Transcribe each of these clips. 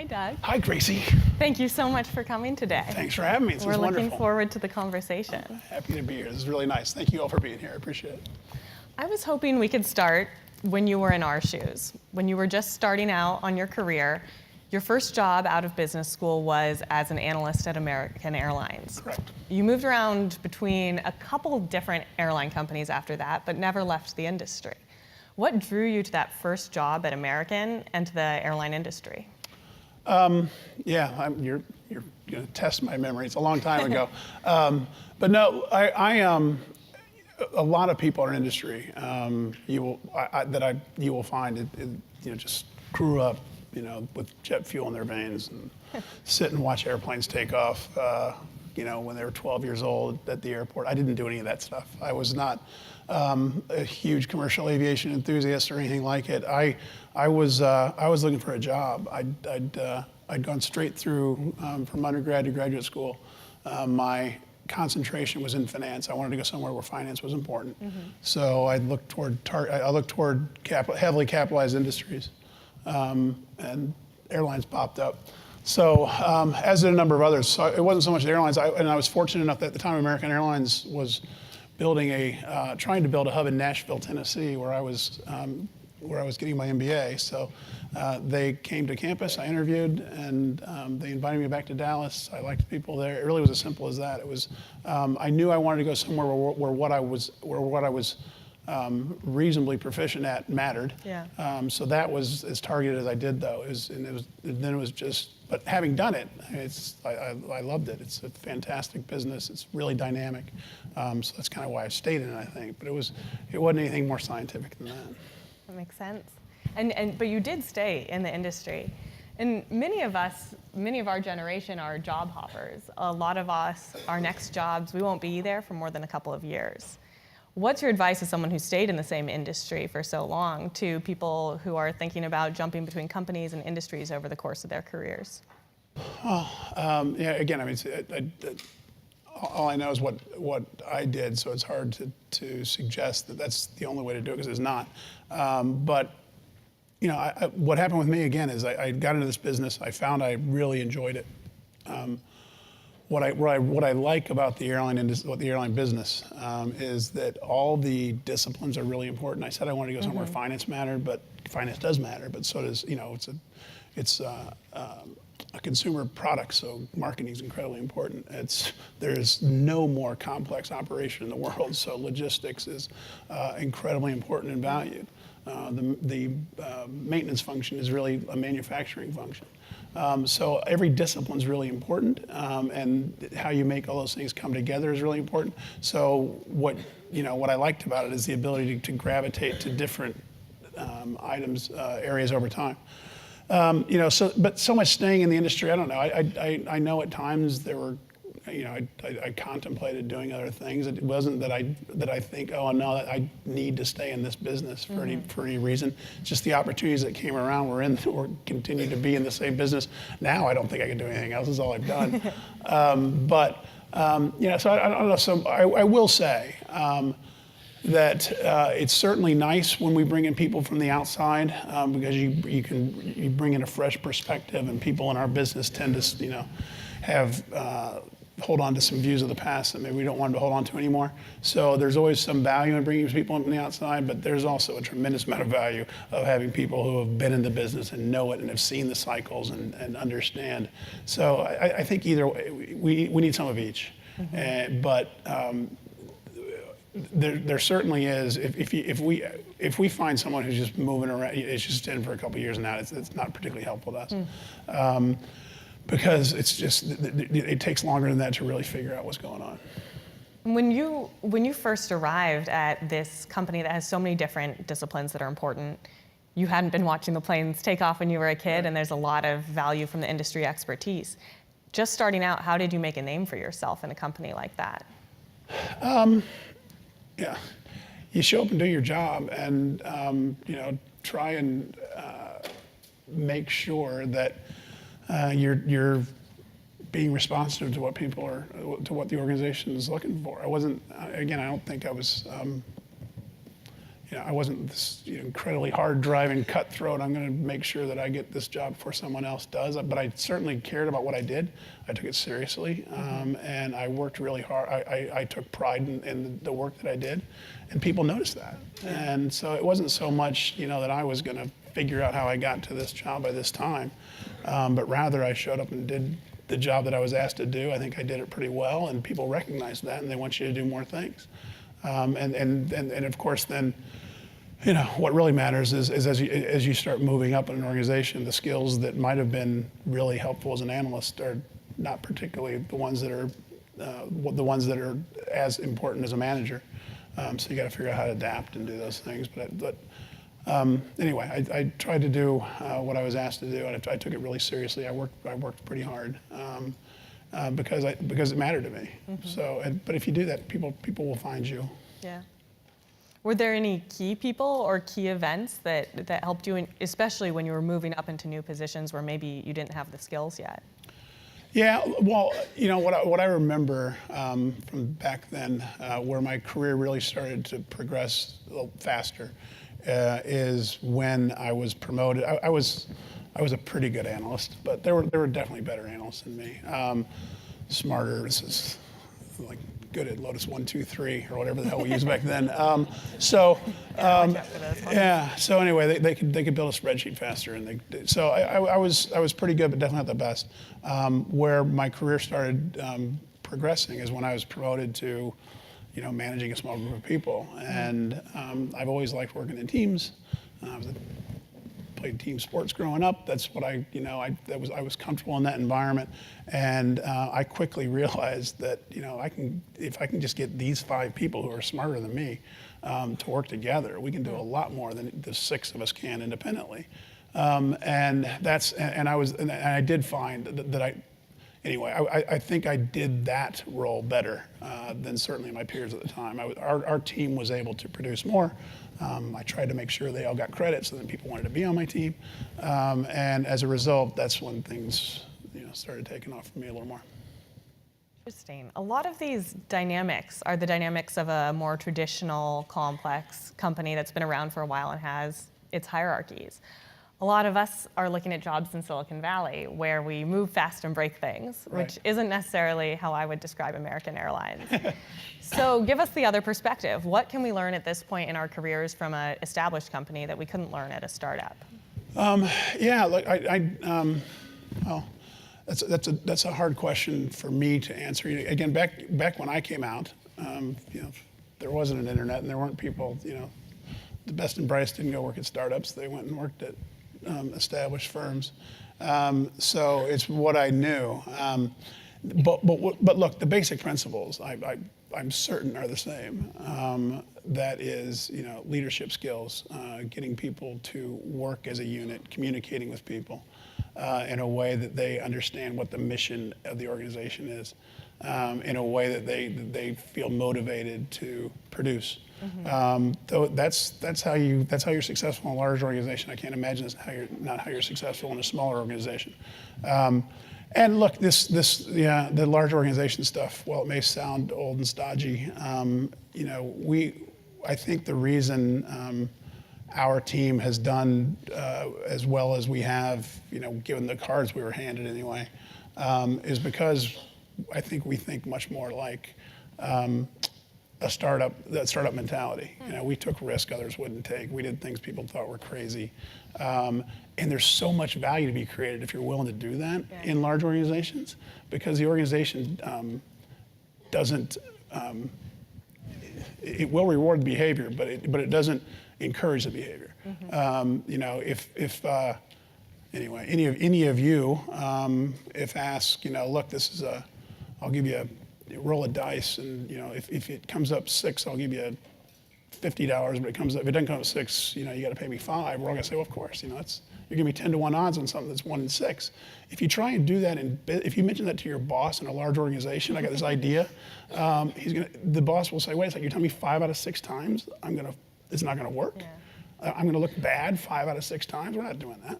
Doug. Hi, Gracie. Thank you so much for coming today. Thanks for having me. This was We're wonderful. looking forward to the conversation. Happy to be here. This is really nice. Thank you all for being here. I appreciate it. I was hoping we could start when you were in our shoes, when you were just starting out on your career. Your first job out of business school was as an analyst at American Airlines. Correct. You moved around between a couple different airline companies after that, but never left the industry. What drew you to that first job at American and to the airline industry? Yeah, you're going to test my memory. It's a long time ago. But no, a lot of people in our industry, you will find just grew up, with jet fuel in their veins and sit and watch airplanes take off, when they were 12 years old at the airport. I didn't do any of that stuff. I was not a huge commercial aviation enthusiast or anything like it. I was looking for a job. I'd gone straight through from undergrad to graduate school. My concentration was in finance. I wanted to go somewhere where finance was important. Mm-hmm. So I looked toward heavily capitalized industries, and airlines popped up. So as did a number of others. So it wasn't so much the airlines, and I was fortunate enough that at the time American Airlines was trying to build a hub in Nashville, Tennessee, where I was getting my MBA. So they came to campus, I interviewed, and they invited me back to Dallas. I liked the people there. It really was as simple as that. It was, I knew I wanted to go somewhere where what I was reasonably proficient at mattered. Yeah. So that was as targeted as I did, though. But having done it, I loved it. It's a fantastic business. It's really dynamic. So that's kind of why I stayed in it, I think. But it wasn't anything more scientific than that. That makes sense. But you did stay in the industry. And many of our generation are job hoppers. A lot of us, our next jobs, we won't be there for more than a couple of years. What's your advice as someone who stayed in the same industry for so long to people who are thinking about jumping between companies and industries over the course of their careers? Again, all I know is what I did, so it's hard to suggest that that's the only way to do it, because it's not. But what happened with me again is I got into this business. I found I really enjoyed it. What I like about the airline business is that all the disciplines are really important. I said I wanted to go somewhere where finance mattered, but finance does matter. But so does it's a consumer product, so marketing is incredibly important. There's no more complex operation in the world, so logistics is incredibly important and valued. The maintenance function is really a manufacturing function. So every discipline is really important, and how you make all those things come together is really important. So what I liked about it is the ability to gravitate to different areas over time. But so much staying in the industry, I don't know. I know at times there were, I contemplated doing other things. It wasn't that I think, oh no, I need to stay in this business for any reason. Just the opportunities that came around or continue to be in the same business. Now I don't think I can do anything else. This is all I've done. So I don't know. So I will say that it's certainly nice when we bring in people from the outside, because you bring in a fresh perspective, and people in our business tend to hold on to some views of the past that maybe we don't want to hold on to anymore. So there's always some value in bringing people in from the outside, but there's also a tremendous amount of value of having people who have been in the business and know it and have seen the cycles and understand. So I think either way, we need some of each. But there certainly is. If we find someone who's just moving around, it's just in for a couple of years and out, it's not particularly helpful to us. Because it takes longer than that to really figure out what's going on. When you first arrived at this company that has so many different disciplines that are important, you hadn't been watching the planes take off when you were a kid, right. And there's a lot of value from the industry expertise. Just starting out, how did you make a name for yourself in a company like that? You show up and do your job, and try and make sure that you're being responsive to what to what the organization is looking for. I don't think I was, I wasn't this incredibly hard driving cutthroat. I'm going to make sure that I get this job before someone else does. But I certainly cared about what I did. I took it seriously, and I worked really hard. I took pride in the work that I did, and people noticed that. And so it wasn't so much that I was going to figure out how I got to this job by this time, but rather I showed up and did the job that I was asked to do. I think I did it pretty well, and people recognized that, and they want you to do more things. And of course, then, what really matters is as you start moving up in an organization, the skills that might have been really helpful as an analyst are not particularly the ones that are as important as a manager. So you got to figure out how to adapt and do those things. But anyway, I tried to do what I was asked to do, and I took it really seriously. I worked pretty hard. Because it mattered to me. So, but if you do that, people will find you. Yeah. Were there any key people or key events that helped you, especially when you were moving up into new positions where maybe you didn't have the skills yet? Yeah. Well, what I remember from back then, where my career really started to progress a little faster, is when I was promoted. I was a pretty good analyst, but there were definitely better analysts than me. Smarter, this is like good at Lotus 1, 2, 3, or whatever the hell we used back then. So anyway, they could build a spreadsheet faster, and so I was pretty good, but definitely not the best. Where my career started progressing is when I was promoted to, managing a small group of people, and I've always liked working in teams. Played team sports growing up. That's what I was comfortable in that environment, and I quickly realized that if I can just get these 5 people who are smarter than me to work together, we can do a lot more than the 6 of us can independently. And I did find that I think I did that role better than certainly my peers at the time. Our team was able to produce more. I tried to make sure they all got credit so that people wanted to be on my team. And as a result, that's when things started taking off for me a little more. Interesting. A lot of these dynamics are the dynamics of a more traditional, complex company that's been around for a while and has its hierarchies. A lot of us are looking at jobs in Silicon Valley where we move fast and break things, Right. which isn't necessarily how I would describe American Airlines. So give us the other perspective. What can we learn at this point in our careers from an established company that we couldn't learn at a startup? Well, that's a hard question for me to answer. Again, back when I came out, there wasn't an internet and there weren't people. The best and brightest didn't go work at startups. They went and worked at established firms. So it's what I knew. But look, the basic principles I'm certain are the same. That is, leadership skills, getting people to work as a unit, communicating with people in a way that they understand what the mission of the organization is, in a way that they feel motivated to produce. Though that's how you're successful in a large organization. I can't imagine not how you're successful in a smaller organization. And look, the large organization stuff, while it may sound old and stodgy, I think the reason our team has done as well as we have, given the cards we were handed anyway, is because I think we think much more like that startup mentality. We took risk others wouldn't take. We did things people thought were crazy. And there's so much value to be created if you're willing to do that in large organizations, because the organization doesn't, it will reward the behavior, but it doesn't encourage the behavior. Anyway, any of you, if asked, look, this is I'll give you roll a dice, and if it comes up 6, I'll give you $50. But if it doesn't come up 6, you got to pay me 5. We're all gonna say, well, of course, you're gonna be 10-to-1 odds on something that's 1 in 6. If you try and do that, if you mention that to your boss in a large organization, I got this idea, the boss will say, wait a second, you're telling me 5 out of 6 times it's not gonna work? Yeah. I'm gonna look bad 5 out of 6 times? We're not doing that.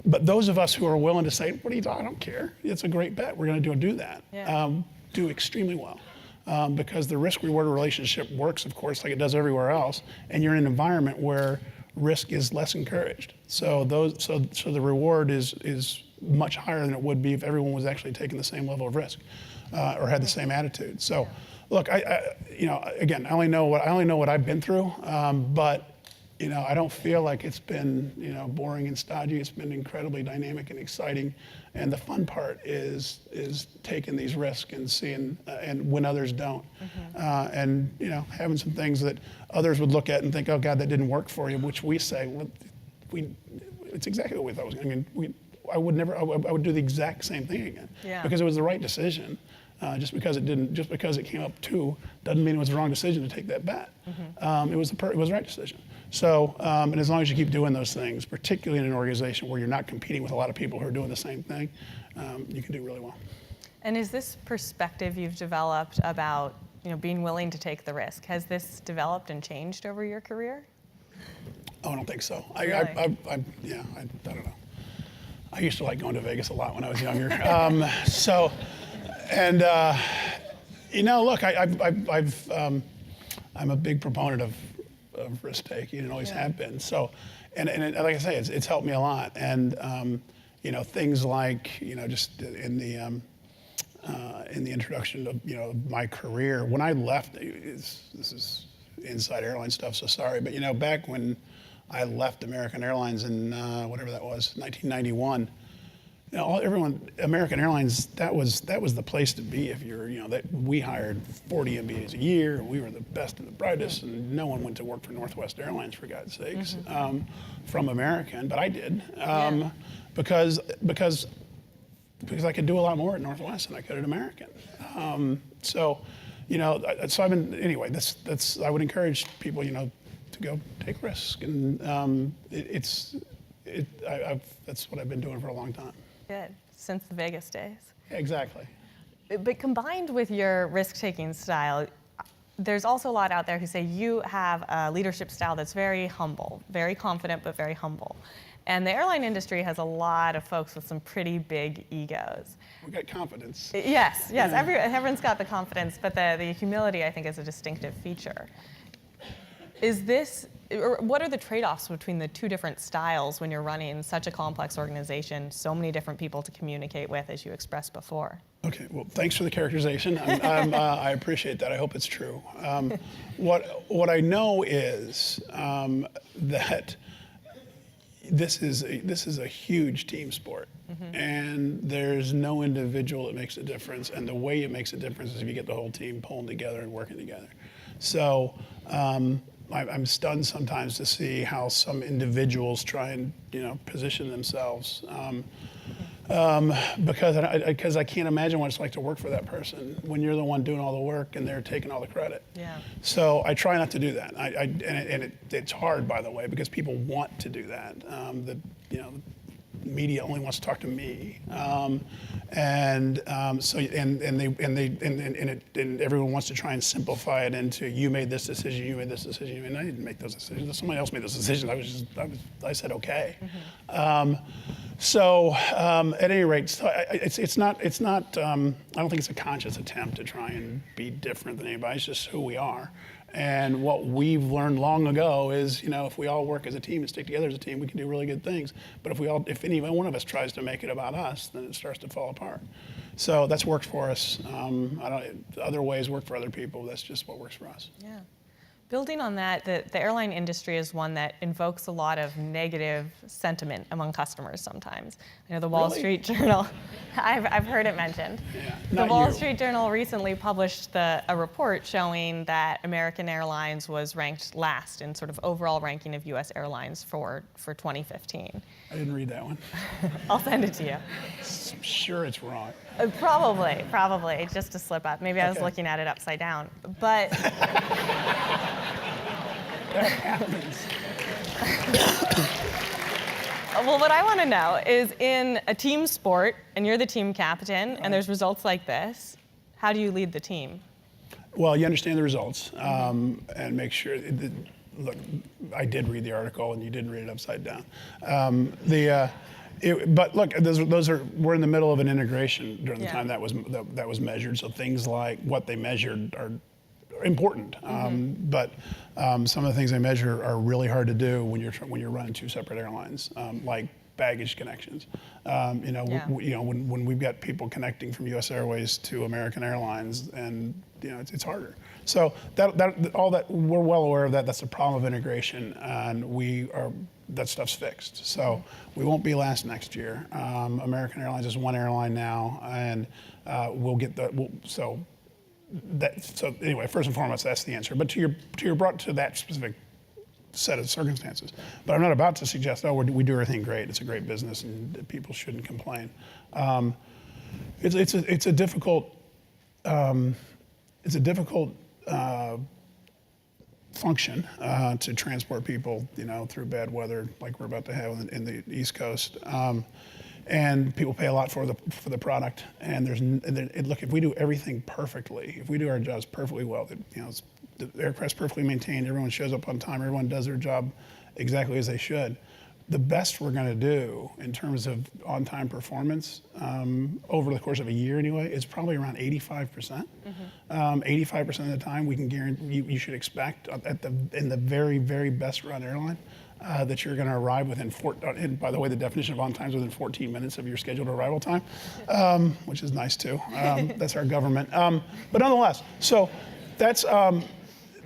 But those of us who are willing to say, what are you talking? I don't care. It's a great bet. We're going to do that. Yeah. Do extremely well. because the risk-reward relationship works, of course, like it does everywhere else, and you're in an environment where risk is less encouraged. So the reward is much higher than it would be if everyone was actually taking the same level of risk or had the same attitude. So, look, again, I only know what I've been through, but I don't feel like it's been boring and stodgy. It's been incredibly dynamic and exciting, and the fun part is taking these risks and seeing and when others don't, and having some things that others would look at and think, oh God, that didn't work for you, which we say, well, it's exactly what we thought it was. I mean, I would do the exact same thing again because it was the right decision. Just because it came up two doesn't mean it was the wrong decision to take that bet. It was the right decision. So, and as long as you keep doing those things, particularly in an organization where you're not competing with a lot of people who are doing the same thing, you can do really well. And is this perspective you've developed about being willing to take the risk, has this developed and changed over your career? Oh, I don't think so. Really? I don't know. I used to like going to Vegas a lot when I was younger. Look, I'm a big proponent of risk taking and always have been. So, and like I say, it's helped me a lot. And things like just in the introduction of my career, when I left, this is inside airline stuff, so sorry, but back when I left American Airlines in whatever that was, 1991. American Airlines, that was the place to be if you're, that we hired 40 MBAs a year. We were the best and the brightest, and no one went to work for Northwest Airlines, for God's sakes, from American, but I did, because I could do a lot more at Northwest than I could at American. So I've been, anyway, that's I would encourage people, to go take risks, and that's what I've been doing for a long time. Good, since the Vegas days. Exactly. But combined with your risk-taking style, there's also a lot out there who say you have a leadership style that's very humble, very confident, but very humble. And the airline industry has a lot of folks with some pretty big egos. We got confidence. Yes. Everyone's got the confidence, but the humility, I think, is a distinctive feature. What are the trade-offs between the two different styles when you're running such a complex organization, so many different people to communicate with, as you expressed before? Okay, well, thanks for the characterization. I appreciate that. I hope it's true. What I know is that this is a huge team sport, and there's no individual that makes a difference. And the way it makes a difference is if you get the whole team pulling together and working together. So. I'm stunned sometimes to see how some individuals try and position themselves because I can't imagine what it's like to work for that person when you're the one doing all the work and they're taking all the credit. Yeah. So I try not to do that. It's hard, by the way, because people want to do that. The media only wants to talk to me, and everyone wants to try and simplify it into you made this decision, and I didn't make those decisions. Somebody else made those decisions. I said okay. At any rate, it's not. I don't think it's a conscious attempt to try and be different than anybody. It's just who we are. And what we've learned long ago is, if we all work as a team and stick together as a team, we can do really good things. But if any one of us tries to make it about us, then it starts to fall apart. So that's worked for us. Other ways work for other people. That's just what works for us. Yeah. Building on that, the airline industry is one that invokes a lot of negative sentiment among customers sometimes. The Wall Street Journal, I've heard it mentioned. Yeah, the Wall Street Journal recently published a report showing that American Airlines was ranked last in sort of overall ranking of U.S. airlines for 2015. I didn't read that one. I'll send it to you. I'm sure it's wrong. Probably, just a slip up. Maybe I was looking at it upside down, but. That happens. Well, what I want to know is in a team sport, and you're the team captain, and there's results like this, how do you lead the team? Well, you understand the results and make sure. Look, I did read the article, and you didn't read it upside down. But look, we're in the middle of an integration during the Yeah. time that was measured. So things like what they measured are important. But some of the things they measure are really hard to do when you're running two separate airlines, like baggage connections. Yeah. When we've got people connecting from U.S. Airways to American Airlines, and it's harder. So all that we're well aware of that. That's the problem of integration, and that stuff's fixed. So we won't be last next year. American Airlines is one airline now, and we'll get the. So anyway, first and foremost, that's the answer. But to that specific set of circumstances. But I'm not about to suggest, we do everything great. It's a great business, and people shouldn't complain. It's a difficult function to transport people, through bad weather like we're about to have in the East Coast. And people pay a lot for the product. And look, if we do everything perfectly, if we do our jobs perfectly well, the aircraft's perfectly maintained, everyone shows up on time, everyone does their job exactly as they should. The best we're going to do in terms of on-time performance over the course of a year anyway is probably around 85%. 85% of the time, we can guarantee you should expect in the very, very best run airline that you're going to arrive within and by the way, the definition of on time is within 14 minutes of your scheduled arrival time, which is nice too. That's our government. But nonetheless, so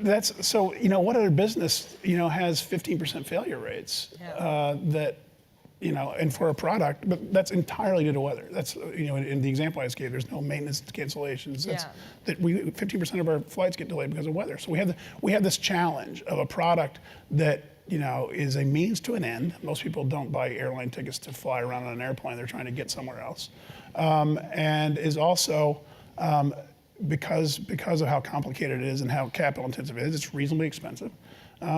what other business has 15% failure rates and for a product, but that's entirely due to weather. That's in the example I just gave, there's no maintenance cancellations. 15% of our flights get delayed because of weather. So we have this challenge of a product that is a means to an end. Most people don't buy airline tickets to fly around on an airplane. They're trying to get somewhere else, and is also because of how complicated it is and how capital intensive it is, it's reasonably expensive.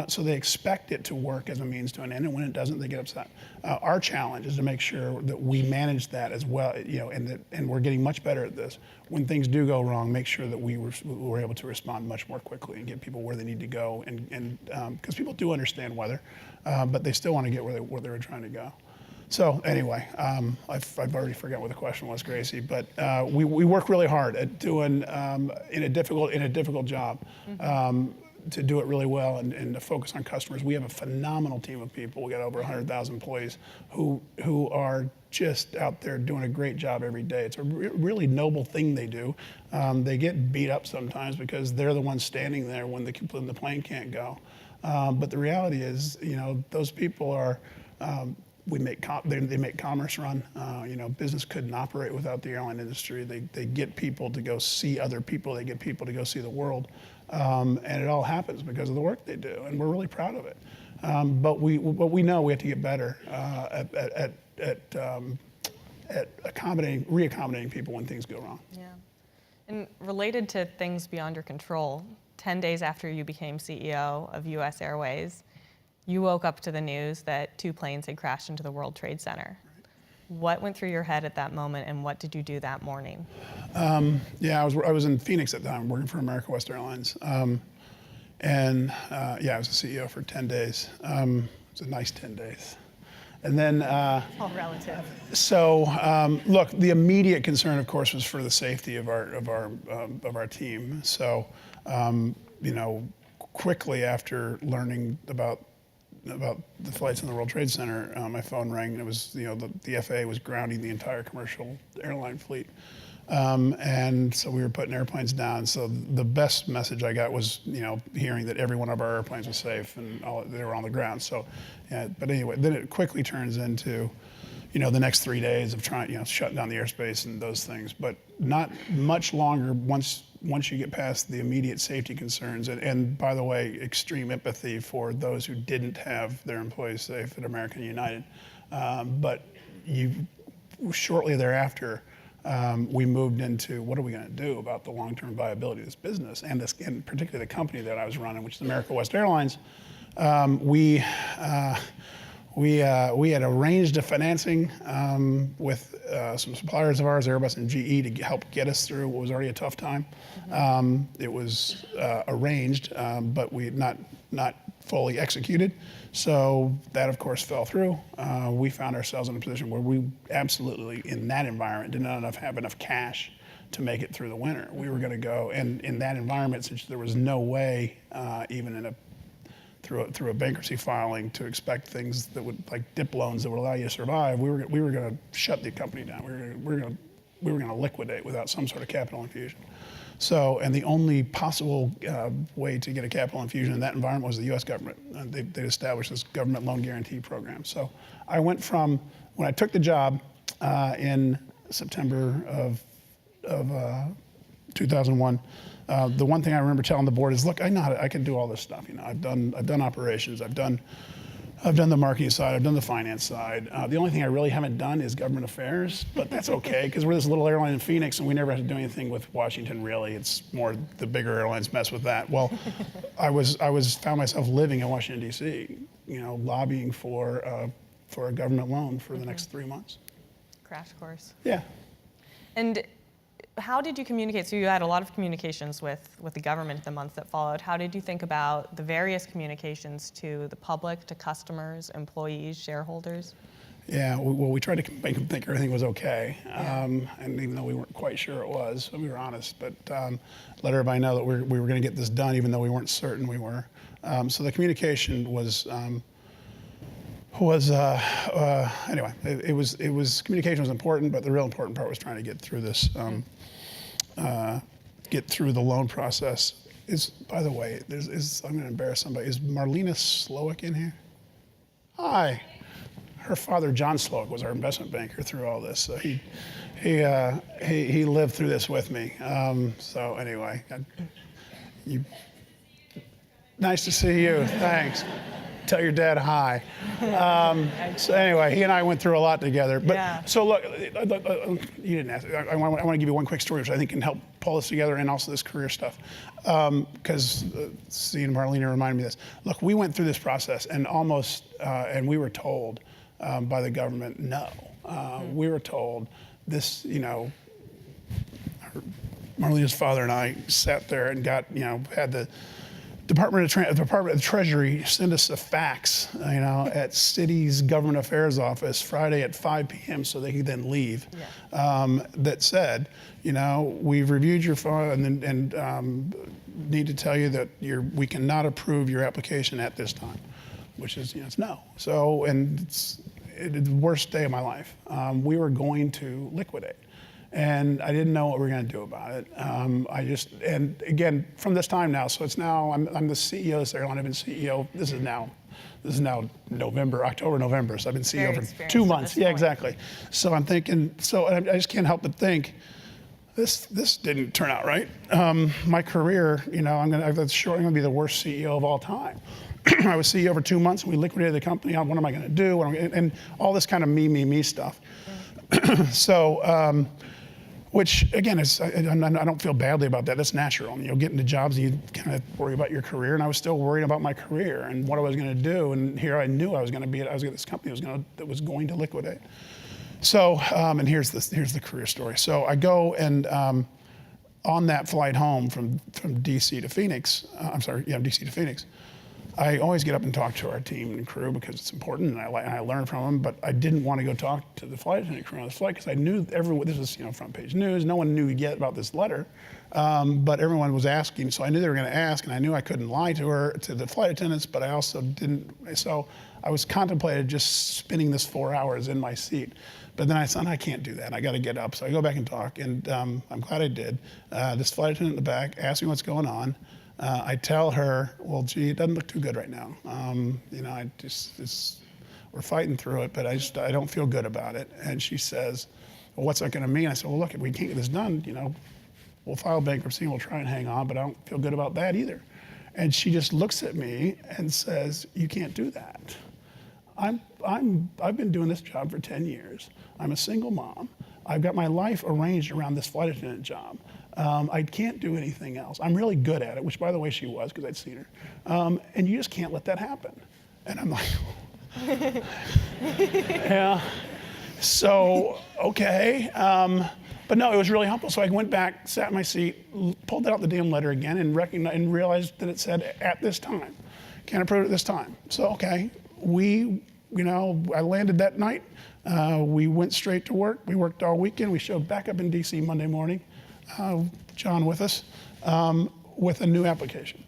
So they expect it to work as a means to an end, and when it doesn't, they get upset. Our challenge is to make sure that we manage that as well, and we're getting much better at this. When things do go wrong, make sure that we're able to respond much more quickly and get people where they need to go, and because people do understand weather, but they still want to get where they're trying to go. So anyway, I've already forgot what the question was, Gracie. But we work really hard at doing in a difficult job to do it really well and to focus on customers. We have a phenomenal team of people. We got over 100,000 employees who are just out there doing a great job every day. It's a really noble thing they do. They get beat up sometimes because they're the ones standing there when the plane can't go. But the reality is, those people are. They make commerce run. Business couldn't operate without the airline industry. They get people to go see other people. They get people to go see the world, and it all happens because of the work they do, and we're really proud of it. But we know we have to get better at reaccommodating people when things go wrong. Yeah, and related to things beyond your control, 10 days after you became CEO of U.S. Airways, you woke up to the news that 2 planes had crashed into the World Trade Center. Right. What went through your head at that moment, and what did you do that morning? I was in Phoenix at the time, working for America West Airlines, I was a CEO for 10 days. It was a nice 10 days, and then all relative. So look, the immediate concern, of course, was for the safety of our team. So quickly after learning about the flights in the World Trade Center, my phone rang, and it was, the FAA was grounding the entire commercial airline fleet. And so we were putting airplanes down. So the best message I got was, hearing that every one of our airplanes was safe and they were on the ground. So, but anyway, then it quickly turns into, the next 3 days of trying, shutting down the airspace and those things. But not much longer once you get past the immediate safety concerns. And by the way, extreme empathy for those who didn't have their employees safe at American United. But shortly thereafter, we moved into what are we going to do about the long-term viability of this business and particularly the company that I was running, which is America West Airlines. We had arranged a financing with some suppliers of ours, Airbus and GE, to help get us through what was already a tough time. It was arranged, but we not fully executed. So that, of course, fell through. We found ourselves in a position where we absolutely, in that environment, did not have enough cash to make it through the winter. We were going to go, and in that environment, since there was no way, even through a bankruptcy filing, to expect things that would, like DIP loans that would allow you to survive, we were going to shut the company down. We were going to liquidate without some sort of capital infusion. So, and the only possible way to get a capital infusion in that environment was the U.S. government. They established this government loan guarantee program. So I went from, when I took the job in September of 2001, the one thing I remember telling the board is, look, I know I can do all this stuff. You know, I've done operations, I've done the marketing side, I've done the finance side. The only thing I really haven't done is government affairs, but that's okay, because we're this little airline in Phoenix and we never have to do anything with Washington, really. It's more the bigger airlines mess with that. Well, I found myself living in Washington, D.C., you know, lobbying for a government loan for the next 3 months. Crash course. Yeah. And how did you communicate? So you had a lot of communications with the government the months that followed. How did you think about the various communications to the public, to customers, employees, shareholders? Yeah, well, we tried to make them think everything was okay. And even though we weren't quite sure it was, we were honest. But let everybody know that we were going to get this done, even though we weren't certain we were. So the communication was anyway. It was communication was important, but the real important part was trying to get through this, get through the loan process. By the way, I'm going to embarrass somebody. Is Marlena Slowick in here? Hi. Her father, John Slowick, was our investment banker through all this. So he lived through this with me. So anyway, nice to see you. Thanks. Tell your dad hi. So anyway, he and I went through a lot together. But yeah. So look, you didn't ask. I want to give you one quick story, which I think can help pull this together, and also this career stuff. Because seeing Marlena reminded me of this. Look, we went through this process, and and we were told by the government no. We were told this. You know, Marlena's father and I sat there and had the Department of Treasury send us a fax, at City's Government Affairs Office Friday at 5 p.m. so they could then leave. Yeah. That said, we've reviewed your file and need to tell you that we cannot approve your application at this time, which is, it's no. So, and it's the worst day of my life. We were going to liquidate. And I didn't know what we were going to do about it. And again, from this time now, so it's now, I'm the CEO of this airline. I've been CEO, this is now October, November. So I've been CEO for 2 months. Yeah, exactly. So I'm thinking, I just can't help but think, this didn't turn out right. My career, I'm going to be the worst CEO of all time. I was CEO for 2 months, and we liquidated the company. What am I going to do? And all this kind of me stuff. So, which again I don't feel badly about that. That's natural. Get into jobs and you kind of worry about your career, and I was still worried about my career and what I was going to do. And here I knew I was going to be at this company that was going to liquidate. So, and here's the career story. So I go and on that flight home from DC to Phoenix, DC to Phoenix. I always get up and talk to our team and crew because it's important, and I learn from them. But I didn't want to go talk to the flight attendant crew on this flight because I knew everyone. This was front page news. No one knew yet about this letter, but everyone was asking. So I knew they were going to ask, and I knew I couldn't lie to the flight attendants. But I also didn't. So I was contemplating just spending this 4 hours in my seat. But then I said, I can't do that. I got to get up. So I go back and talk, and I'm glad I did. This flight attendant in the back asked me what's going on. I tell her, well, gee, it doesn't look too good right now. We're fighting through it, but I don't feel good about it. And she says, well, what's that going to mean? I said, well, look, if we can't get this done, we'll file bankruptcy and we'll try and hang on, but I don't feel good about that either. And she just looks at me and says, you can't do that. I've been doing this job for 10 years. I'm a single mom. I've got my life arranged around this flight attendant job. I can't do anything else. I'm really good at it, which, by the way, she was because I'd seen her. And you just can't let that happen. And I'm like, yeah. So, okay. But no, it was really helpful. So I went back, sat in my seat, pulled out the damn letter again, and realized that it said at this time. can't approve it this time. So, okay, I landed that night. We went straight to work. We worked all weekend. We showed back up in DC Monday morning, John with us, with a new application.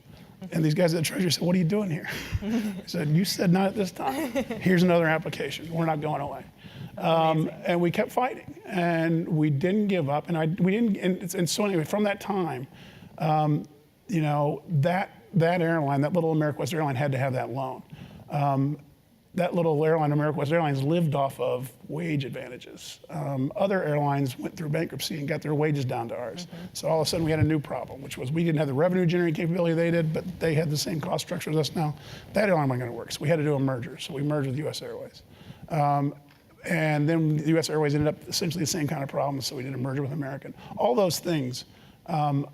And these guys at the Treasury said, what are you doing here? I said, you said not at this time. Here's another application. We're not going away. And we kept fighting, and we didn't give up. And so anyway, from that time, that airline, that little America West airline, had to have that loan. That little airline, America West Airlines, lived off of wage advantages. Other airlines went through bankruptcy and got their wages down to ours. Mm-hmm. So all of a sudden we had a new problem, which was we didn't have the revenue generating capability they did, but they had the same cost structure as us now. That airline wasn't going to work, so we had to do a merger. So we merged with US Airways. And then the US Airways ended up essentially the same kind of problem, so we did a merger with American. All those things, none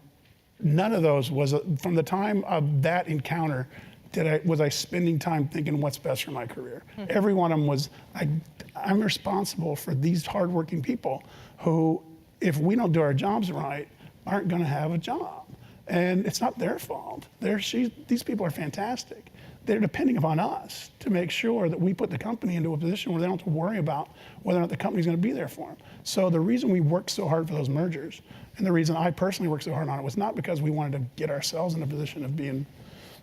of those was, from the time of that encounter, was I spending time thinking what's best for my career. Mm-hmm. Every one of them was, I'm responsible for these hardworking people who, if we don't do our jobs right, aren't going to have a job. And it's not their fault. These people are fantastic. They're depending upon us to make sure that we put the company into a position where they don't have to worry about whether or not the company's going to be there for them. So the reason we worked so hard for those mergers, and the reason I personally worked so hard on it, was not because we wanted to get ourselves in a position of being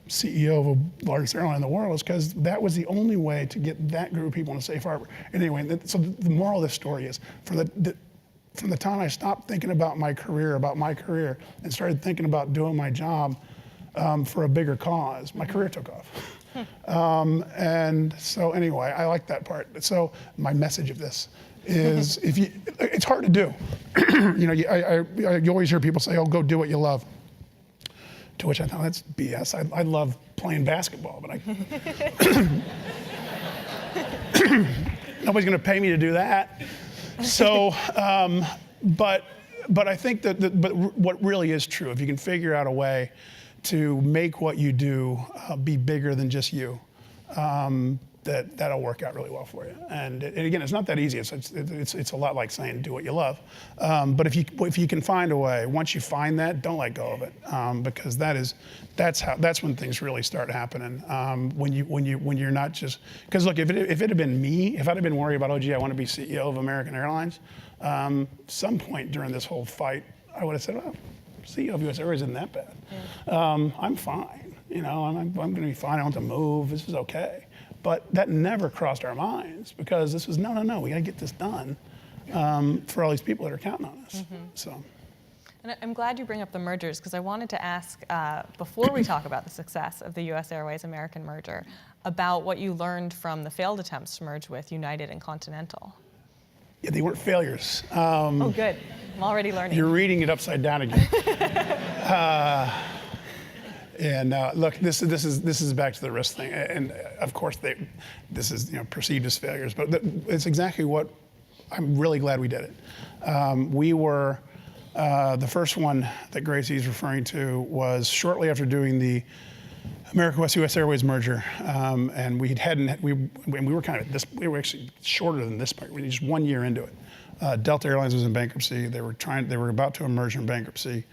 CEO of the largest airline in the world, is because that was the only way to get that group of people in a safe harbor. Anyway, so the moral of this story is, from the time I stopped thinking about my career, and started thinking about doing my job for a bigger cause, my career took off. And so anyway, I like that part. So my message of this is, it's hard to do. You always hear people say, oh, go do what you love. To which I thought, that's BS. I love playing basketball, but nobody's going to pay me to do that. So, but I think but what really is true, if you can figure out a way to make what you do be bigger than just you, that'll work out really well for you. And again, it's not that easy. It's a lot like saying do what you love. But if you can find a way, once you find that, don't let go of it, because that's when things really start happening. When you're not just, because look, if it had been me, if I'd have been worried about, oh gee, I want to be CEO of American Airlines, some point during this whole fight, I would have said, oh, CEO of US Airways isn't that bad. Yeah. I'm fine. I'm going to be fine. I don't have to move. This is okay. But that never crossed our minds, because this was, no, we got to get this done for all these people that are counting on us. Mm-hmm. So. And I'm glad you bring up the mergers, because I wanted to ask, before we talk about the success of the US Airways American merger, about what you learned from the failed attempts to merge with United and Continental. Yeah, they weren't failures. Oh, good. I'm already learning. You're reading it upside down again. And look, this is back to the risk thing, and of course this is perceived as failures, but it's exactly what I'm really glad we did it. We were the first one that Gracie's referring to was shortly after doing the America West US Airways merger, and we were kind of we were actually shorter than this point. We were just 1 year into it. Delta Airlines was in bankruptcy. They were about to emerge from bankruptcy.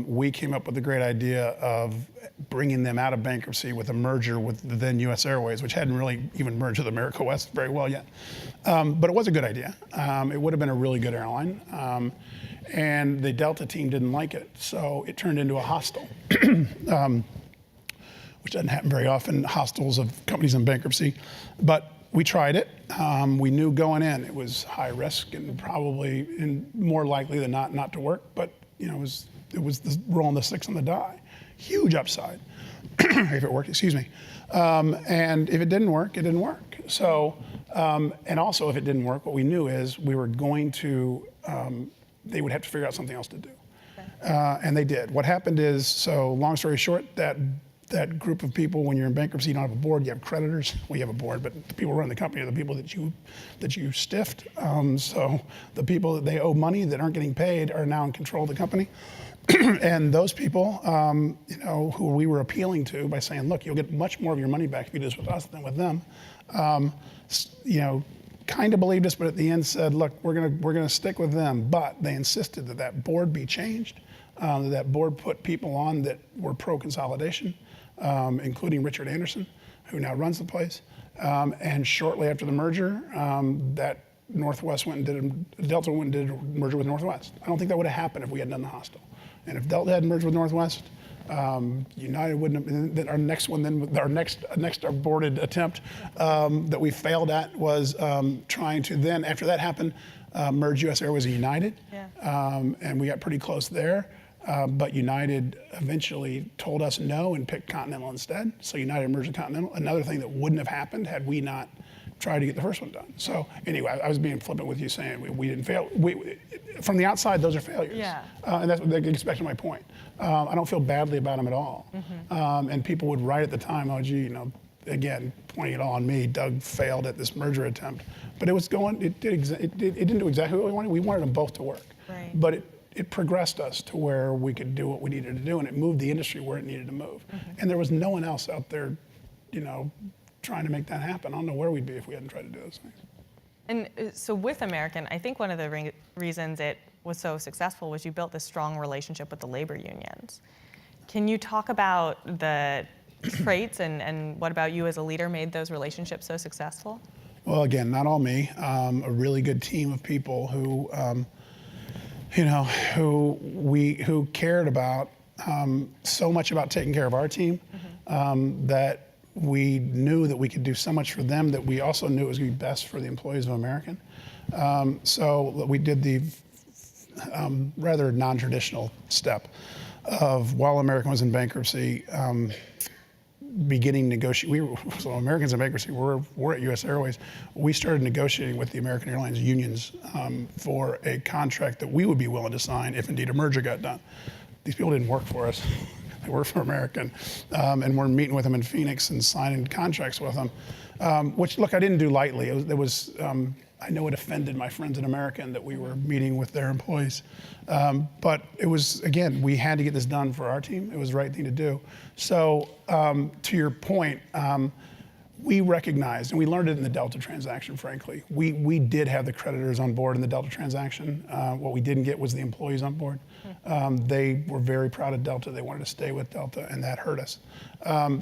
We came up with the great idea of bringing them out of bankruptcy with a merger with the then US Airways, which hadn't really even merged with America West very well yet. But it was a good idea. It would have been a really good airline. And the Delta team didn't like it, so it turned into a hostile, which doesn't happen very often, hostiles of companies in bankruptcy. But we tried it. We knew going in it was high risk and probably more likely than not to work, but it was rolling the six on the die. Huge upside if it worked, excuse me. And if it didn't work, it didn't work. So, and also if it didn't work, what we knew is we were going to, they would have to figure out something else to do. Okay. And they did. What happened is, so long story short, that group of people, when you're in bankruptcy, you don't have a board, you have creditors. Well, you have a board, but the people who run the company are the people that you stiffed. So the people that they owe money that aren't getting paid are now in control of the company. And those people, who we were appealing to by saying, look, you'll get much more of your money back if you do this with us than with them, kind of believed us, but at the end said, look, we're gonna stick with them. But they insisted that board be changed, that board put people on that were pro-consolidation, including Richard Anderson, who now runs the place. And shortly after the merger, that Northwest went and Delta went and did a merger with Northwest. I don't think that would have happened if we hadn't done the hostel. And if Delta hadn't merged with Northwest, United wouldn't have. Then our next one, then our next aborted attempt that we failed at was trying to then, after that happened, merge U.S. Airways and United, and we got pretty close there. But United eventually told us no and picked Continental instead. So United merged with Continental. Another thing that wouldn't have happened had we not tried to get the first one done. So anyway, I was being flippant with you saying we didn't fail. From the outside, those are failures. Yeah. And that's what they expect my point. I don't feel badly about them at all. And people would write at the time, oh, gee, again, pointing it all on me, Doug failed at this merger attempt. But it didn't do exactly what we wanted. We wanted them both to work. Right. But it progressed us to where we could do what we needed to do, and it moved the industry where it needed to move. And there was no one else out there, trying to make that happen. I don't know where we'd be if we hadn't tried to do those things. And so with American, I think one of the reasons it was so successful was you built this strong relationship with the labor unions. Can you talk about the traits and what about you as a leader made those relationships so successful? Well, again, not all me. A really good team of people who, who cared about so much about taking care of our team that we knew that we could do so much for them that we also knew it was going to be best for the employees of American. So we did the rather non-traditional step of, while American was in bankruptcy, beginning negotiating. So Americans in bankruptcy, we're at U.S. Airways. We started negotiating with the American Airlines unions for a contract that we would be willing to sign if indeed a merger got done. These people didn't work for us. They work for American. And we're meeting with them in Phoenix and signing contracts with them, which, look, I didn't do lightly. I know it offended my friends in American that we were meeting with their employees. But it was, again, we had to get this done for our team. It was the right thing to do. So to your point, we recognized, and we learned it in the Delta transaction, frankly. We did have the creditors on board in the Delta transaction. What we didn't get was the employees on board. They were very proud of Delta. They wanted to stay with Delta, and that hurt us.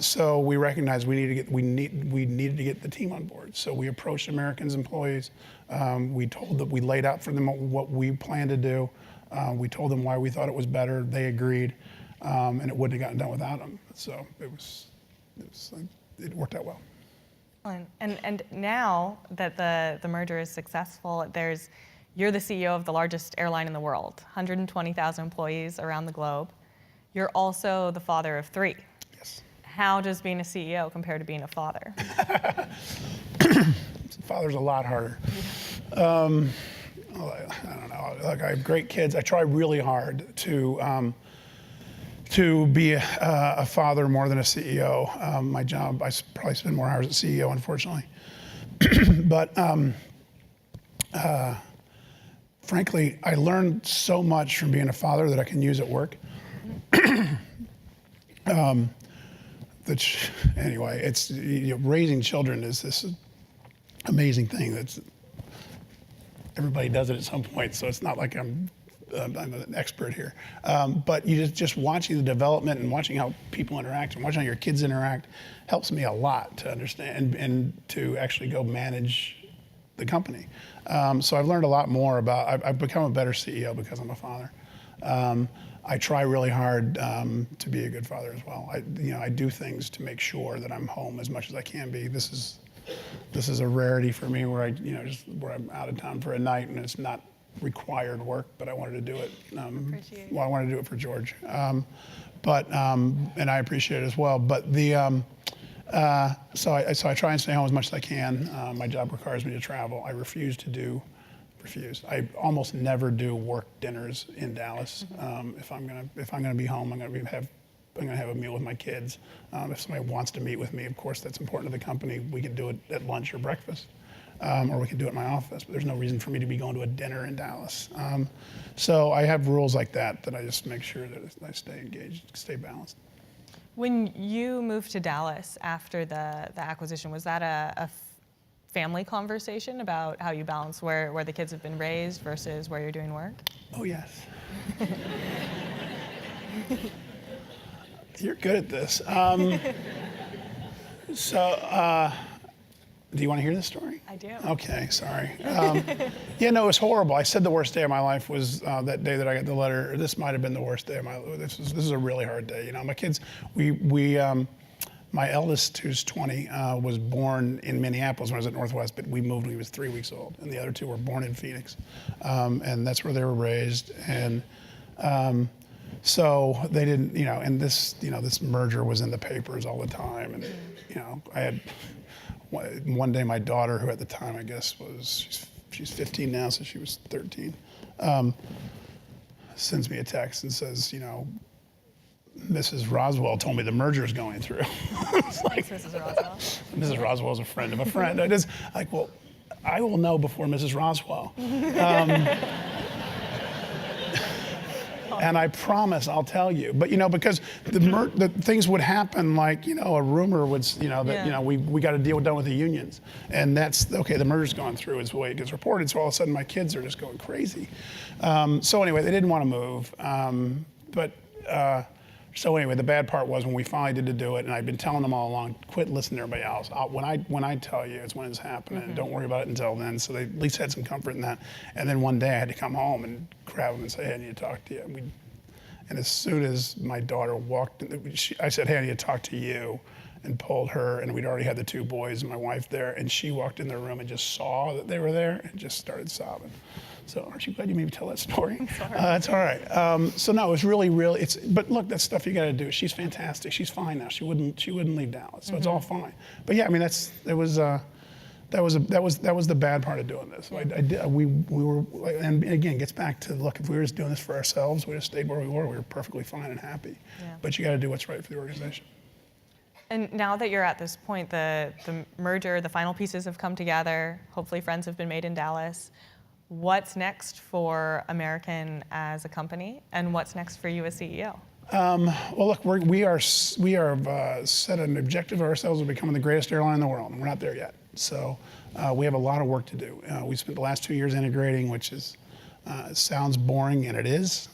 So we recognized we needed to get the team on board. So we approached American's employees. We laid out for them what we planned to do. We told them why we thought it was better. They agreed, and it wouldn't have gotten done without them. So it worked out well. And now that the merger is successful, you're the CEO of the largest airline in the world, 120,000 employees around the globe. You're also the father of 3. Yes. How does being a CEO compare to being a father? Father's a lot harder. I don't know. Like, I have great kids. I try really hard to be a father more than a CEO. My job, I probably spend more hours as CEO, unfortunately. But frankly, I learned so much from being a father that I can use at work. Anyway, it's raising children is this amazing thing that's everybody does it at some point. So it's not like I'm an expert here, but you just watching the development and watching how people interact and watching how your kids interact helps me a lot to understand and to actually go manage the company. So I've learned a lot more about. I've become a better CEO because I'm a father. I try really hard to be a good father as well. I do things to make sure that I'm home as much as I can be. This is a rarity for me where where I'm out of town for a night and it's not required work, but I wanted to do it. I wanted to do it for George, and I appreciate it as well. But so I try and stay home as much as I can. My job requires me to travel. I I almost never do work dinners in Dallas. If I'm gonna be home, I'm gonna have a meal with my kids. If somebody wants to meet with me, of course, that's important to the company. We can do it at lunch or breakfast, or we can do it in my office. But there's no reason for me to be going to a dinner in Dallas. So I have rules like that I just make sure that I stay engaged, stay balanced. When you moved to Dallas after the acquisition, was that a family conversation about how you balance where the kids have been raised versus where you're doing work? Oh, yes. You're good at this. Do you want to hear this story? I do. Okay, sorry. Yeah, no, it was horrible. I said the worst day of my life was that day that I got the letter. This might have been the worst day of my life. This is a really hard day. You know, my kids, my eldest, who's 20, was born in Minneapolis when I was at Northwest, but we moved when he was 3 weeks old. And the other two were born in Phoenix. And that's where they were raised. And so they didn't, you know, and this merger was in the papers all the time. And, you know, I had one day my daughter, who at the time I guess she's 15 now, so she was 13, sends me a text and says, you know, Mrs. Roswell told me the merger is going through. It's like, Thanks, Mrs. Roswell. Mrs. Roswell's a friend of a friend. I just like, well, I will know before Mrs. Roswell. And I promise I'll tell you. But, you know, because the things would happen, like, you know, a rumor would, you know, that, you know, we got to deal done with the unions. And that's, okay, the merger's gone through is the way it gets reported. So all of a sudden my kids are just going crazy. So anyway, they didn't want to move. So anyway, the bad part was when we finally did to do it, and I'd been telling them all along, quit listening to everybody else. When I tell you, it's when it's happening. Don't worry about it until then. So they at least had some comfort in that. And then one day I had to come home and grab them and say, hey, I need to talk to you. And as soon as my daughter walked in, I said, hey, I need to talk to you, and pulled her, and we'd already had the two boys and my wife there, and she walked in the room and just saw that they were there and just started sobbing. So aren't you glad you made me tell that story? I'm sorry. That's all right. So no, it was really, but look, that's stuff you got to do. She's fantastic. She's fine now. She wouldn't leave Dallas, so it's all fine. But yeah, I mean, that was the bad part of doing this. We were, and again, gets back to, look, if we were just doing this for ourselves, we just stayed where we were perfectly fine and happy. Yeah. But you got to do what's right for the organization. And now that you're at this point, the merger, the final pieces have come together. Hopefully friends have been made in Dallas. What's next for American as a company, and what's next for you as CEO? Well, look, we have set an objective of ourselves of becoming the greatest airline in the world, and we're not there yet. So we have a lot of work to do. We spent the last 2 years integrating, which is sounds boring, and it is,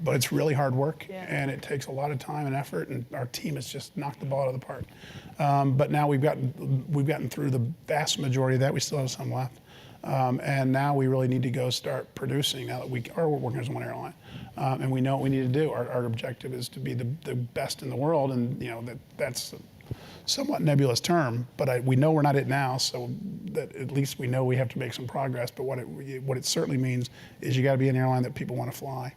but it's really hard work, and it takes a lot of time and effort, and our team has just knocked the ball out of the park. But now we've gotten through the vast majority of that. We still have some left. And now we really need to go start producing now that we are working as one airline. And we know what we need to do. Our objective is to be the best in the world, and you know that's a somewhat nebulous term, but we know we're not it now, so that at least we know we have to make some progress. But what it certainly means is you got to be an airline that people want to fly.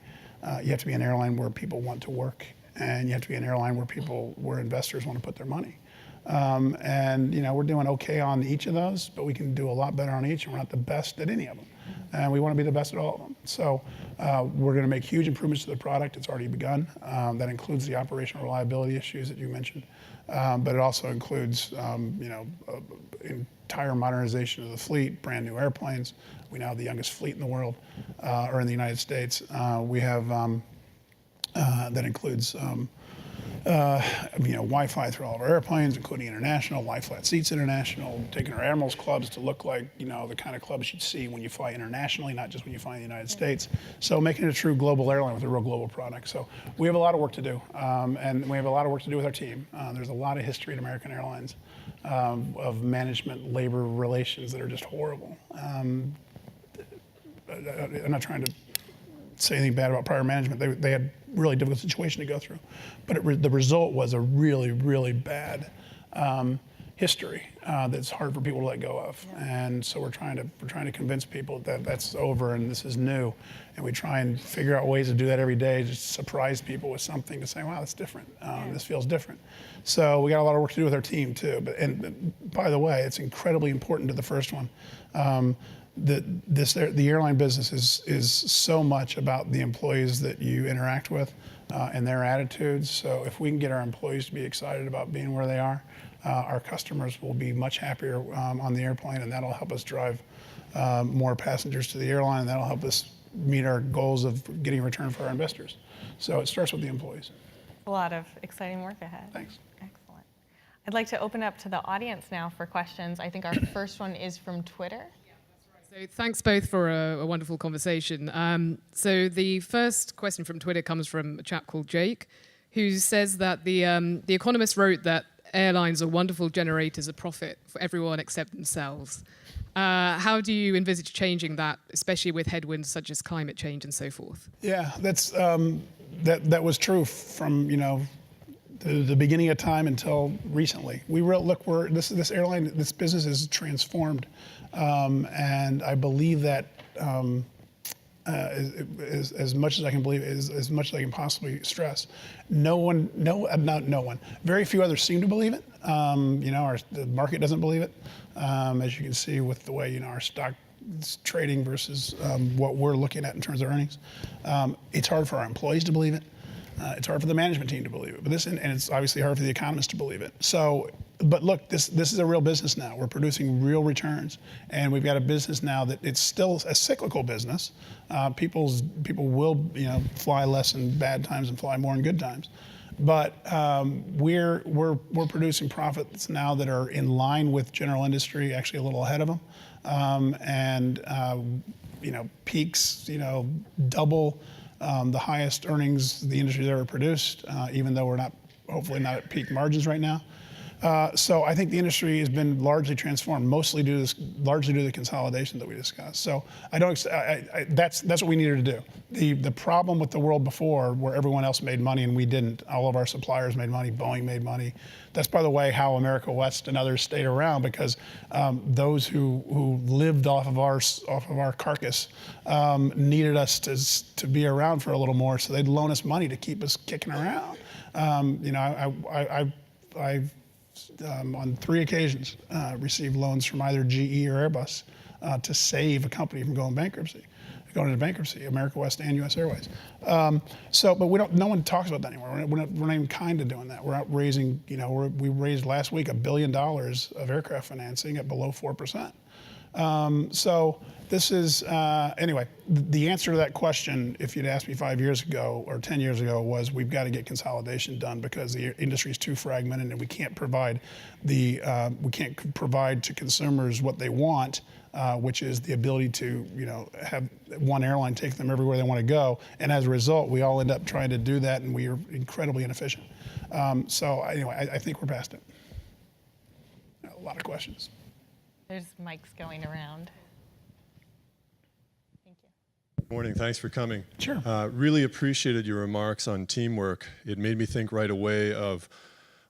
You have to be an airline where people want to work, and you have to be an airline where investors want to put their money. And you know, we're doing okay on each of those, but we can do a lot better on each, and we're not the best at any of them. And we want to be the best at all of them. So we're going to make huge improvements to the product. It's already begun. That includes the operational reliability issues that you mentioned, but it also includes you know, entire modernization of the fleet, brand new airplanes. We now have the youngest fleet in the world, or in the United States. We have that includes you know, Wi-Fi through all of our airplanes, including international, lie-flat seats international, taking our Admirals clubs to look like, you know, the kind of clubs you'd see when you fly internationally, not just when you fly in the United States. So making it a true global airline with a real global product. So we have a lot of work to do, and we have a lot of work to do with our team. There's a lot of history at American Airlines of management, labor relations that are just horrible. I'm not trying to say anything bad about prior management. They had really difficult situation to go through, but the result was a really, really bad history that's hard for people to let go of. And so we're trying to convince people that that's over and this is new, and we try and figure out ways to do that every day, just surprise people with something to say, wow, that's different. This feels different. So we got a lot of work to do with our team too. And by the way, it's incredibly important to the first one. The airline business is so much about the employees that you interact with and their attitudes. So if we can get our employees to be excited about being where they are, our customers will be much happier on the airplane, and that'll help us drive more passengers to the airline, and that'll help us meet our goals of getting a return for our investors. So it starts with the employees. A lot of exciting work ahead. Thanks. Excellent. I'd like to open up to the audience now for questions. I think our first one is from Twitter. So thanks both for a wonderful conversation. So the first question from Twitter comes from a chap called Jake. who says that the Economist wrote that airlines are wonderful generators of profit for everyone except themselves. How do you envisage changing that, especially with headwinds such as climate change and so forth? Yeah, that's that was true from the beginning of time until recently. This airline, this business is transformed, and I believe that as much as I can believe, as much as I can possibly stress. Not no one. Very few others seem to believe it. The market doesn't believe it, as you can see with the way our stock is trading versus what we're looking at in terms of earnings. It's hard for our employees to believe it. It's hard for the management team to believe it, and it's obviously hard for the economists to believe it. So, but look, this is a real business now. We're producing real returns, and we've got a business now that it's still a cyclical business. People will fly less in bad times and fly more in good times, but we're producing profits now that are in line with general industry, actually a little ahead of them, peaks double. The highest earnings the industry's ever produced, even though we're hopefully not at peak margins right now. So I think the industry has been largely transformed, largely due to the consolidation that we discussed. So that's what we needed to do. The problem with the world before, where everyone else made money and we didn't, all of our suppliers made money, Boeing made money. That's, by the way, how America West and others stayed around, because those who lived off of our carcass needed us to be around for a little more, so they'd loan us money to keep us kicking around. I've on 3 occasions received loans from either GE or Airbus to save a company from going into bankruptcy, America West and US Airways. But no one talks about that anymore. We're not even kind of doing that. We're out raising, we raised last week $1 billion of aircraft financing at below 4%. So this is, anyway, the answer to that question, if you'd asked me 5 years ago or 10 years ago, was we've got to get consolidation done because the industry is too fragmented and we can't provide to consumers what they want, which is the ability to, have one airline take them everywhere they want to go. And as a result, we all end up trying to do that, and we are incredibly inefficient. So anyway, I think we're past it. A lot of questions. There's mics going around. Thank you. Morning, thanks for coming. Sure. Really appreciated your remarks on teamwork. It made me think right away of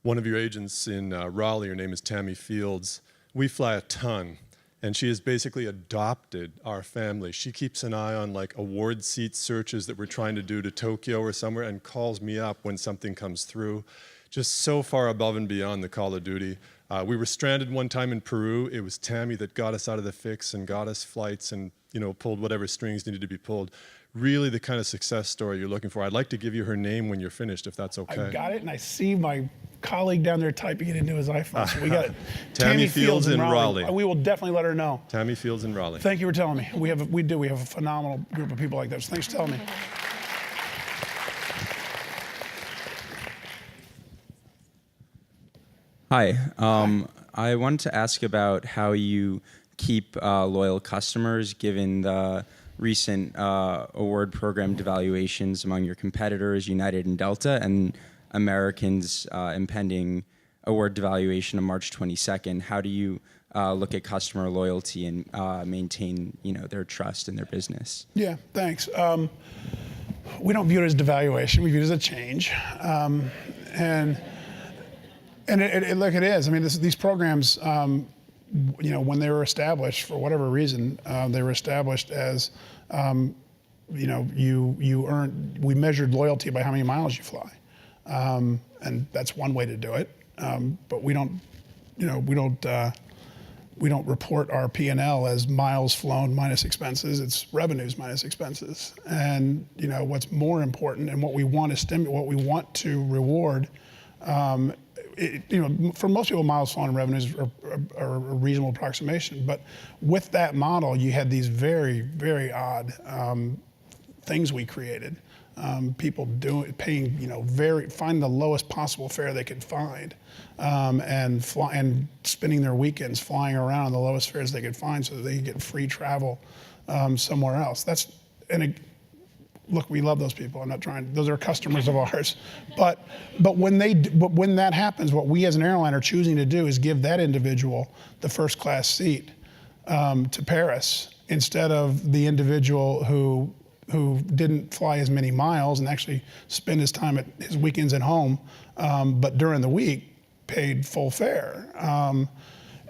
one of your agents in Raleigh. Her name is Tammy Fields. We fly a ton, and she has basically adopted our family. She keeps an eye on award seat searches that we're trying to do to Tokyo or somewhere, and calls me up when something comes through. Just so far above and beyond the call of duty. We were stranded one time in Peru. It was Tammy that got us out of the fix and got us flights and pulled whatever strings needed to be pulled. Really the kind of success story you're looking for. I'd like to give you her name when you're finished, if that's okay. I got it, and I see my colleague down there typing it into his iPhone. So we got it. Tammy Fields in Raleigh. We will definitely let her know. Tammy Fields in Raleigh. Thank you for telling me. We have a phenomenal group of people like that. So thanks for telling me. Hi. I wanted to ask about how you keep loyal customers given the recent award program devaluations among your competitors, United and Delta, and American's impending award devaluation on March 22nd. How do you look at customer loyalty and maintain their trust in their business? Yeah, thanks. We don't view it as devaluation. We view it as a change. And look, it is. I mean, these programs, when they were established, for whatever reason, they were established as, we measured loyalty by how many miles you fly. And that's one way to do it. But we don't report our P&L as miles flown minus expenses. It's revenues minus expenses. And, what's more important and what we want to reward, for most people, miles flown and revenues are a reasonable approximation. But with that model, you had these very, very odd things we created. People find the lowest possible fare they could find, and spending their weekends flying around on the lowest fares they could find so that they could get free travel somewhere else. look, we love those people. I'm not trying. Those are customers of ours. But when that happens, what we as an airline are choosing to do is give that individual the first class seat to Paris instead of the individual who didn't fly as many miles and actually spend his time at his weekends at home, but during the week paid full fare.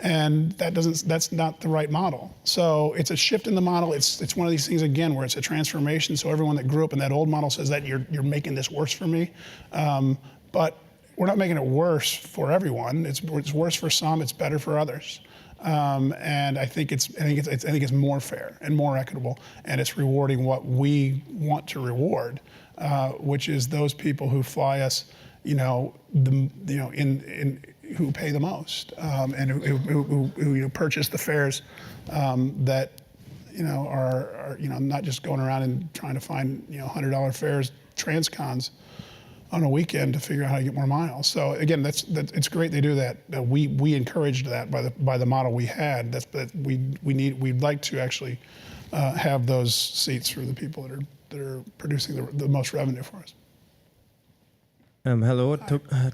And that's not the right model. So it's a shift in the model. It's one of these things, again, where it's a transformation. So everyone that grew up in that old model says that you're making this worse for me. But we're not making it worse for everyone. It's worse for some, it's better for others. And I think it's more fair and more equitable, and it's rewarding what we want to reward, which is those people who fly us, who pay the most, and who purchase the fares that are not just going around and trying to find $100 fares, transcons on a weekend to figure out how to get more miles. So again, it's great they do that. We encouraged that by the model we had. We'd like to actually have those seats for the people that are producing the most revenue for us. Hello,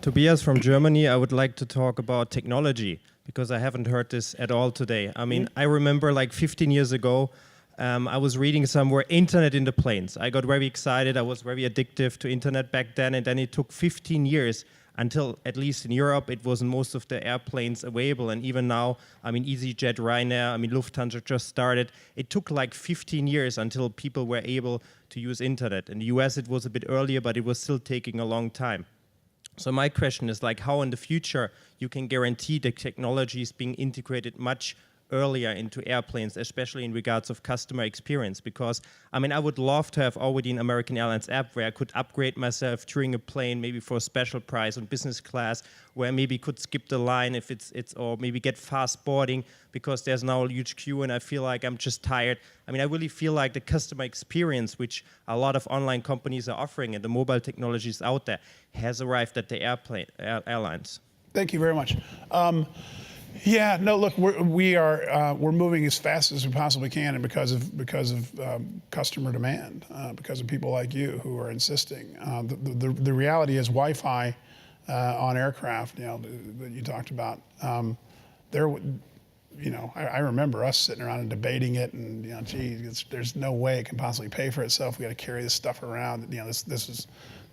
Tobias from Germany. I would like to talk about technology because I haven't heard this at all today. I mean, I remember like 15 years ago, I was reading somewhere internet in the planes. I got very excited. I was very addictive to internet back then, and then it took 15 years until, at least in Europe, it was in most of the airplanes available. And even now, I mean, EasyJet, Ryanair, I mean, Lufthansa just started. It took like 15 years until people were able to use internet. In the US, it was a bit earlier, but it was still taking a long time. So my question is like how in the future you can guarantee the technology is being integrated much earlier into airplanes, especially in regards of customer experience, because I mean I would love to have already an American Airlines app where I could upgrade myself during a plane, maybe for a special price on business class, where I maybe could skip the line if it's or maybe get fast boarding because there's now a huge queue and I feel like I'm just tired. I mean I really feel like the customer experience, which a lot of online companies are offering and the mobile technologies out there, has arrived at the airlines. Thank you very much. Yeah, no, look, we're moving as fast as we possibly can, and because of customer demand, because of people like you who are insisting. The reality is Wi-Fi on aircraft, that you talked about. I remember us sitting around and debating it, and there's no way it can possibly pay for itself. We got to carry this stuff around.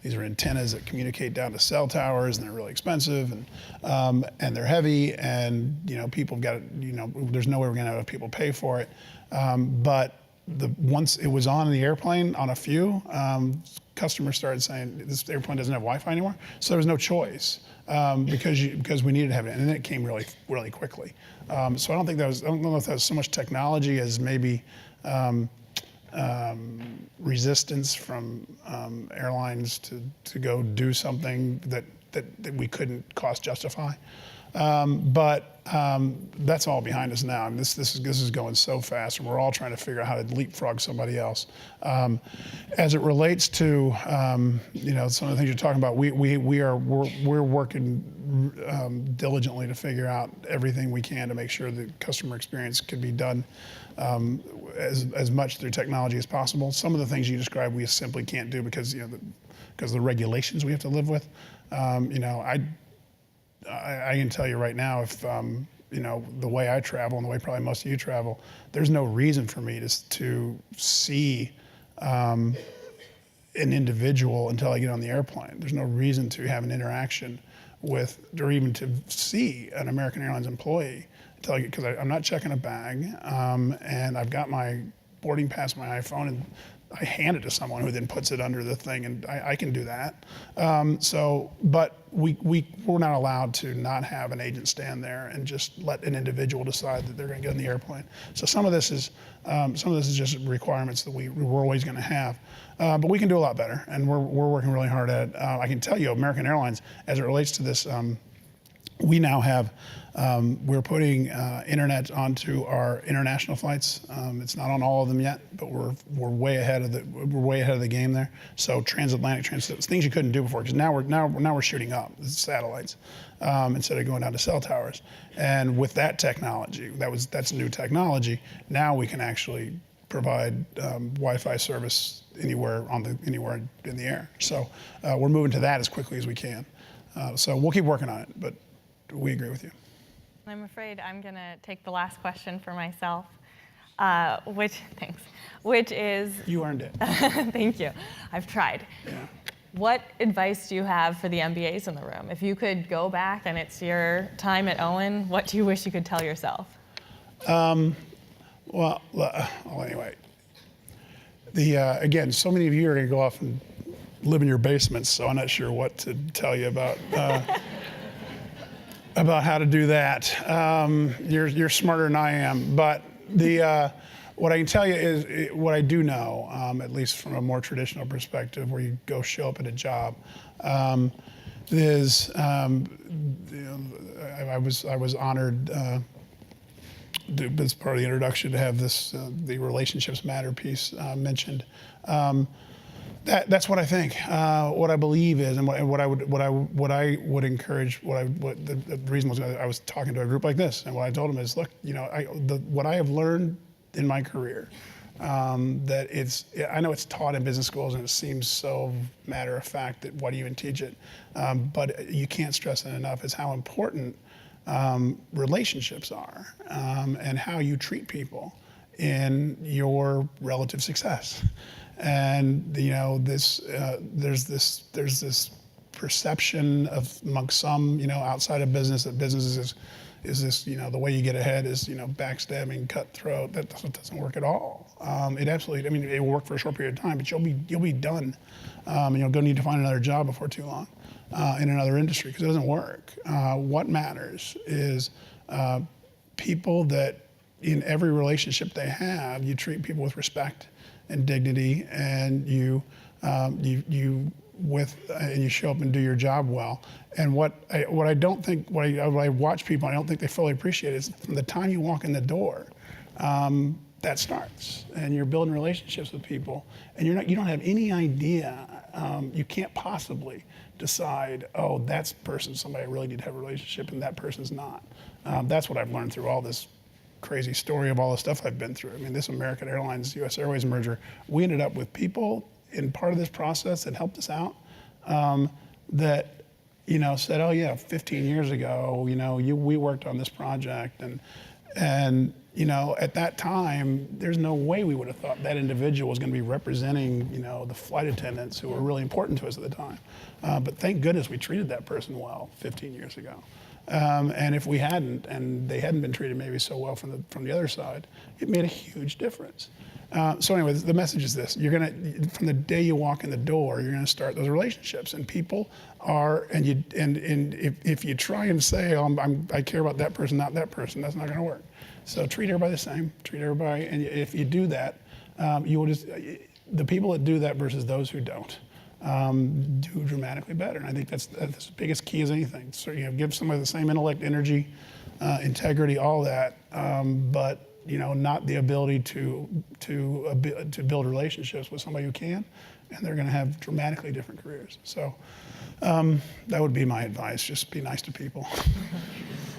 These are antennas that communicate down to cell towers, and they're really expensive, and they're heavy, and people got there's no way we're going to have people pay for it. But once it was on the airplane on a few, customers started saying this airplane doesn't have Wi-Fi anymore, so there was no choice because we needed to have it, and then it came really really quickly. So I don't know if that was so much technology as maybe resistance from airlines to go do something that we couldn't cost justify. But that's all behind us now. I mean, this is going so fast, and we're all trying to figure out how to leapfrog somebody else. As it relates to some of the things you're talking about, we're working diligently to figure out everything we can to make sure the customer experience can be done as much through technology as possible. Some of the things you described we simply can't do because of the regulations we have to live with. I can tell you right now, if the way I travel and the way probably most of you travel, there's no reason for me to see an individual until I get on the airplane. There's no reason to have an interaction with, or even to see an American Airlines employee until I get, because I'm not checking a bag, and I've got my boarding pass on my iPhone, and I hand it to someone who then puts it under the thing, and I can do that. But we're not allowed to not have an agent stand there and just let an individual decide that they're going to get on the airplane. So some of this is just requirements that we're always going to have. But we can do a lot better, and we're working really hard at it. I can tell you, American Airlines, as it relates to this, we now have, we're putting internet onto our international flights. It's not on all of them yet, but we're way ahead of the game there. So transatlantic things you couldn't do before, because now we're shooting up satellites instead of going down to cell towers. And with that technology, that's new technology. Now we can actually provide Wi-Fi service anywhere in the air. So we're moving to that as quickly as we can. So we'll keep working on it, but we agree with you. I'm afraid I'm going to take the last question for myself, which is... You earned it. Thank you. I've tried. Yeah. What advice do you have for the MBAs in the room? If you could go back and it's your time at Owen, what do you wish you could tell yourself? Well, anyway, again, so many of you are going to go off and live in your basements, so I'm not sure what to tell you about about how to do that. You're smarter than I am, but what I can tell you is what I do know, at least from a more traditional perspective, where you go show up at a job, is I was honored. As part of the introduction, to have this the relationships matter piece mentioned. That's what I think. What I believe is, and what I would encourage. The reason was I was talking to a group like this, and what I told them is, look, what I have learned in my career, that I know it's taught in business schools and it seems so matter of fact that why do you even teach it? But you can't stress it enough. Is how important relationships are, and how you treat people in your relative success. And there's this perception amongst some amongst some outside of business that business is this the way you get ahead is backstabbing, cutthroat. That doesn't work at all. It absolutely. I mean, it will work for a short period of time, but you'll be done, and you'll go need to find another job before too long. In another industry, because it doesn't work. What matters is people that in every relationship they have, you treat people with respect and dignity, and you show up and do your job well. And what I watch people, I don't think they fully appreciate is from the time you walk in the door, that starts, and you're building relationships with people, and you don't have any idea. You can't possibly decide, oh, that's somebody I really need to have a relationship, and that person's not. That's what I've learned through all this crazy story of all the stuff I've been through. I mean, this American Airlines, US Airways merger, we ended up with people in part of this process that helped us out, that said, oh yeah, 15 years ago, we worked on this project, and at that time, there's no way we would have thought that individual was going to be representing, the flight attendants who were really important to us at the time. But thank goodness we treated that person well 15 years ago. And if we hadn't, and they hadn't been treated maybe so well from the other side, it made a huge difference. So anyway, the message is this: from the day you walk in the door, you're gonna start those relationships, and people are, and if you try and say, oh, I care about that person, not that person, that's not gonna work. So treat everybody the same. Treat everybody, and if you do that, you will just the people that do that versus those who don't do dramatically better. And I think that's the biggest key as anything. So give somebody the same intellect, energy, integrity, all that, but not the ability to build relationships with somebody who can, and they're going to have dramatically different careers. So that would be my advice. Just be nice to people.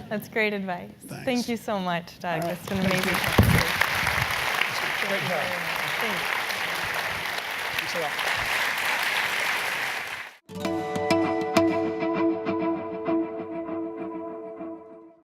That's great advice. Thanks. Thank you so much, Doug. All right. It's been amazing. Great job. Thanks. Thanks a lot.